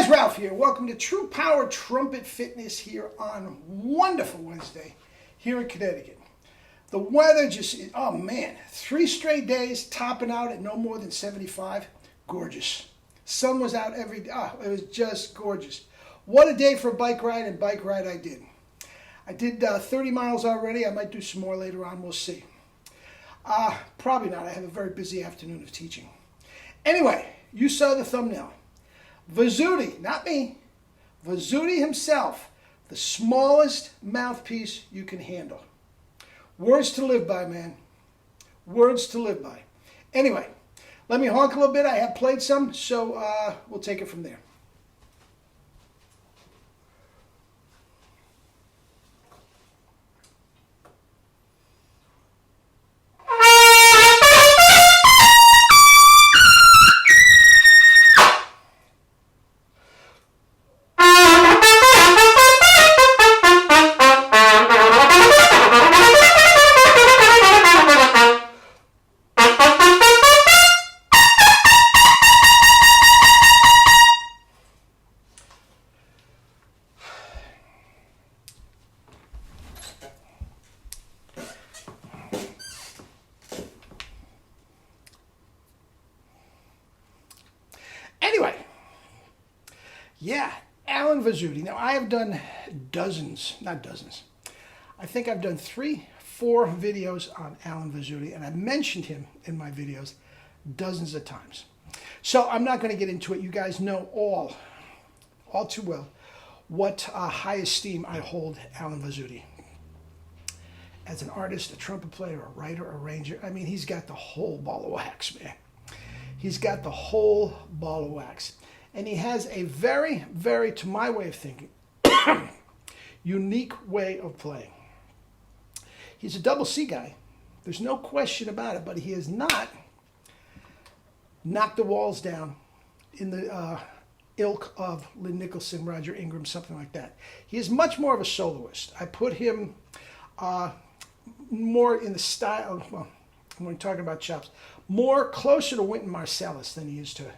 guys, Ralph here. Welcome to True Power Trumpet Fitness here on wonderful Wednesday here in Connecticut. The weather just, oh man, 3 straight days topping out at no more than 75. Gorgeous. Sun was out every day. Oh, it was just gorgeous. What a day for a bike ride, and bike ride I did. I did 30 miles already. I might do some more later on. We'll see. Probably not. I have a very busy afternoon of teaching. Anyway, you saw the thumbnail. Vizutti, not me, Vizutti himself, the smallest mouthpiece you can handle. Words to live by, man. Words to live by. Anyway, let me honk a little bit. I have played some, so we'll take it from there. Anyway, yeah, Alan Vizutti. Now, I have done dozens, not dozens. I think I've done 3, 4 videos on Alan Vizutti, and I've mentioned him in my videos dozens of times. So I'm not going to get into it. You guys know all too well what high esteem I hold Alan Vizutti. As an artist, a trumpet player, a writer, arranger, I mean, he's got the whole ball of wax, man. He's got the whole ball of wax. And he has a very, very, to my way of thinking, unique way of playing. He's a double C guy. There's no question about it, but he has not knocked the walls down in the ilk of Lynn Nicholson, Roger Ingram, something like that. He is much more of a soloist. I put him more in the style, well, when we're talking about chops, more closer to Wynton Marsalis than he is to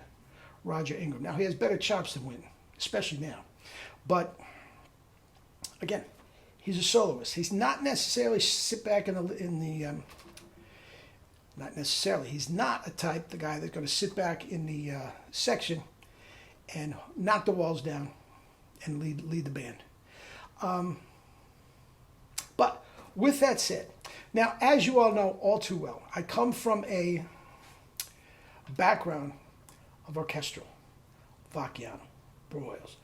Roger Ingram. Now, he has better chops than Wynton, especially now. But, again, he's a soloist. He's not necessarily sit back not necessarily. He's not a type, the guy that's going to sit back in the section and knock the walls down and lead the band. But with that said, now, as you all know all too well, I come from a background of orchestral, Vacchiano, broils,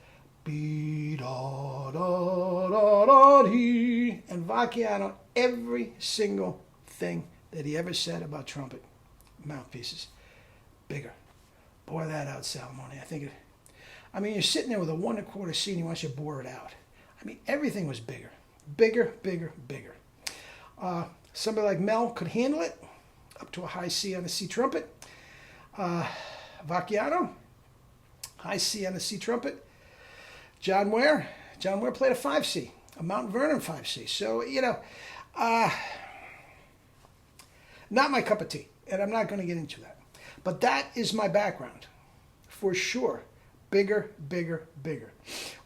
be-da-da-da-da-dee, and Vacchiano, every single thing that he ever said about trumpet mouthpieces, bigger. Bore that out, Salamone. I mean, you're sitting there with a 1 1/4 C and he wants you to bore it out. I mean, everything was bigger. Bigger, bigger, bigger. Somebody like Mel could handle it, up to a high C on the C trumpet. Vacchiano, high C on the C trumpet. John Ware played a 5C, a Mount Vernon 5C. So, you know, not my cup of tea, and I'm not going to get into that. But that is my background, for sure. Bigger, bigger, bigger.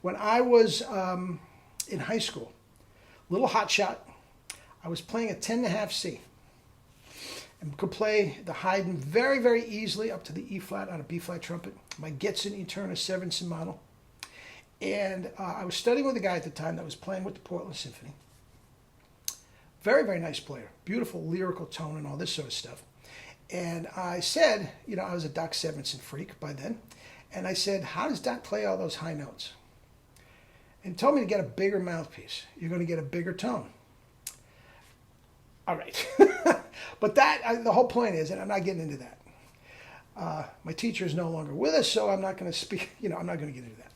When I was in high school, little hot shot, I was playing a 10.5 C. And could play the Haydn very, very easily up to the E flat on a B flat trumpet. My Getzen Eterna Severinsen model. And I was studying with a guy at the time that was playing with the Portland Symphony. Very, very nice player. Beautiful lyrical tone and all this sort of stuff. And I said, you know, I was a Doc Severinsen freak by then. And I said, how does Doc play all those high notes? And he told me to get a bigger mouthpiece. You're going to get a bigger tone. All right. But the whole point is, and I'm not getting into that. My teacher is no longer with us, so I'm not going to speak, you know, I'm not going to get into that.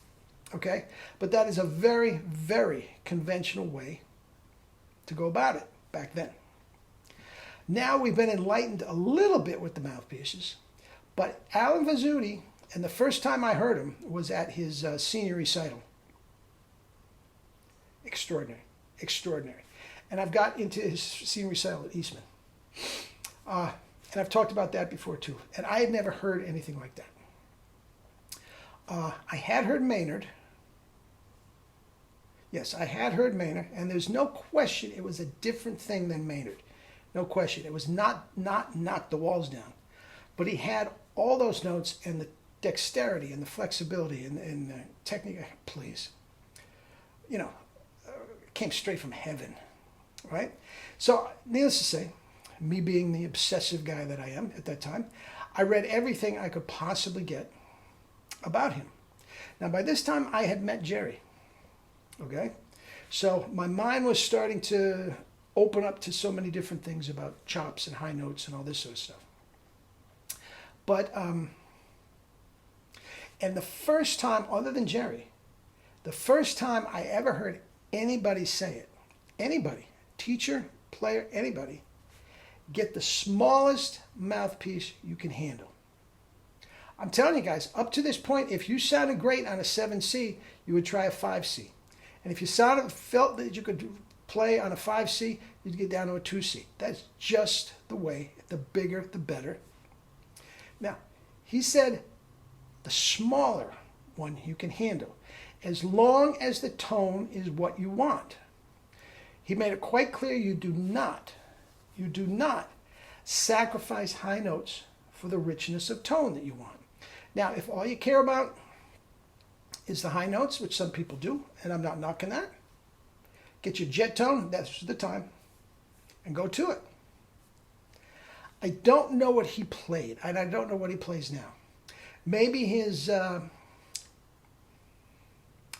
Okay? But that is a very, very conventional way to go about it back then. Now we've been enlightened a little bit with the mouthpieces, but Alan Vizutti, and the first time I heard him was at his senior recital. Extraordinary. Extraordinary. And I've got into his senior recital at Eastman. And I've talked about that before too. And I had never heard anything like that. I had heard Maynard. Yes, I had heard Maynard, and there's no question it was a different thing than Maynard. No question. It was not knock the walls down. But he had all those notes and the dexterity and the flexibility and the technique. Please. You know, it came straight from heaven, right? So, needless to say, me being the obsessive guy that I am at that time, I read everything I could possibly get about him. Now, by this time, I had met Jerry. Okay? So my mind was starting to open up to so many different things about chops and high notes and all this sort of stuff. But, and the first time, other than Jerry, the first time I ever heard anybody say it, anybody, teacher, player, anybody, get the smallest mouthpiece you can handle. I'm telling you guys, up to this point, if you sounded great on a 7C, you would try a 5C. And if you felt that you could play on a 5C, you'd get down to a 2C. That's just the way. The bigger, the better. Now, he said the smaller one you can handle, as long as the tone is what you want. He made it quite clear you do not sacrifice high notes for the richness of tone that you want. Now, if all you care about is the high notes, which some people do, and I'm not knocking that, get your jet tone, that's the time, and go to it. I don't know what he played, and I don't know what he plays now. Maybe his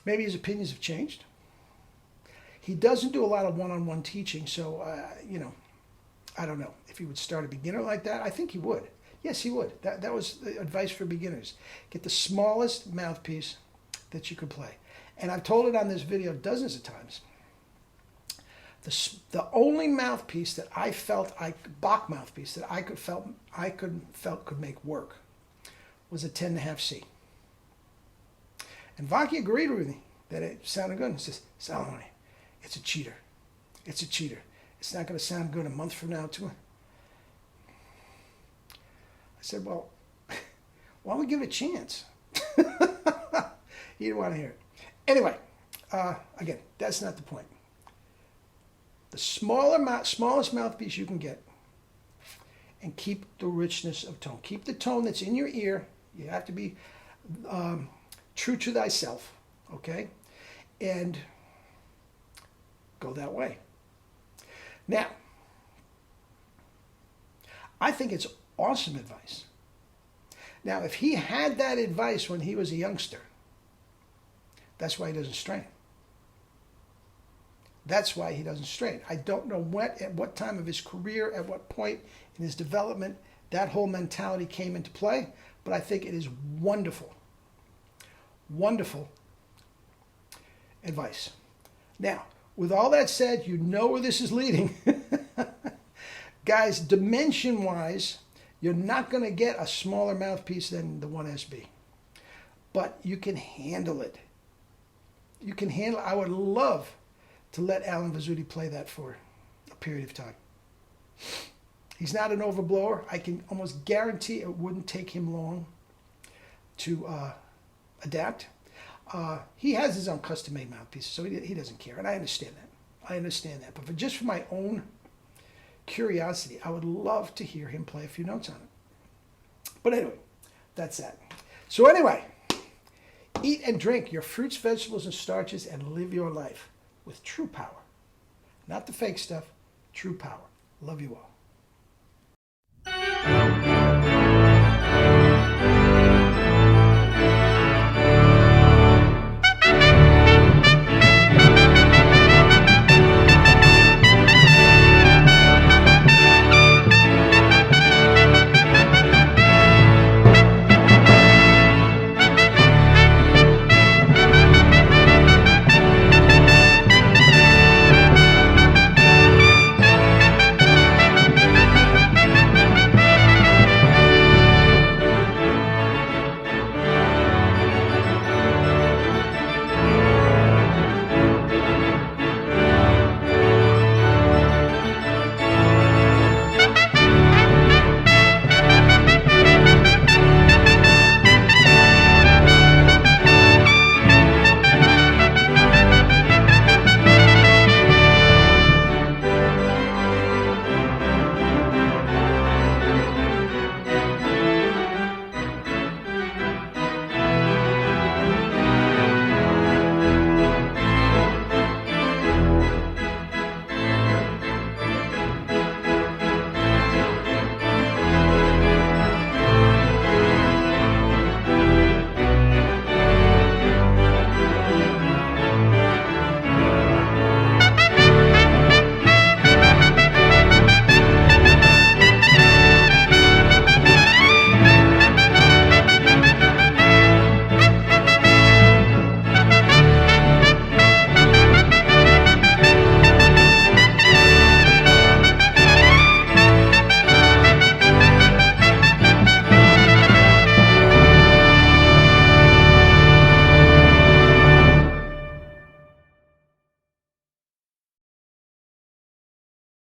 opinions have changed. He doesn't do a lot of one-on-one teaching, so, I don't know. If he would start a beginner like that, I think he would. Yes, he would. That was the advice for beginners. Get the smallest mouthpiece that you could play. And I've told it on this video dozens of times. The only mouthpiece that I felt, Bach mouthpiece, that I felt could make work was a 10.5C. And Vaki agreed with me that it sounded good. He says, Salomone, it's a cheater. It's a cheater. It's not going to sound good a month from now, too. I said, well, why don't we give it a chance? He didn't want to hear it. Anyway, again, that's not the point. The smallest mouthpiece you can get, and keep the richness of tone. Keep the tone that's in your ear. You have to be true to thyself, okay? And go that way. Now, I think it's awesome advice. Now, if he had that advice when he was a youngster, that's why he doesn't strain. That's why he doesn't strain. I don't know at what time of his career, at what point in his development, that whole mentality came into play, but I think it is wonderful, wonderful advice. Now, with all that said, you know where this is leading. Guys, dimension-wise, you're not going to get a smaller mouthpiece than the 1SB. But you can handle it. You can handle it. I would love to let Alan Vizutti play that for a period of time. He's not an overblower. I can almost guarantee it wouldn't take him long to adapt. He has his own custom-made mouthpieces, so he doesn't care, and I understand that. I understand that. But just for my own curiosity, I would love to hear him play a few notes on it. But anyway, that's that. So anyway, eat and drink your fruits, vegetables, and starches, and live your life with true power. Not the fake stuff, true power. Love you all.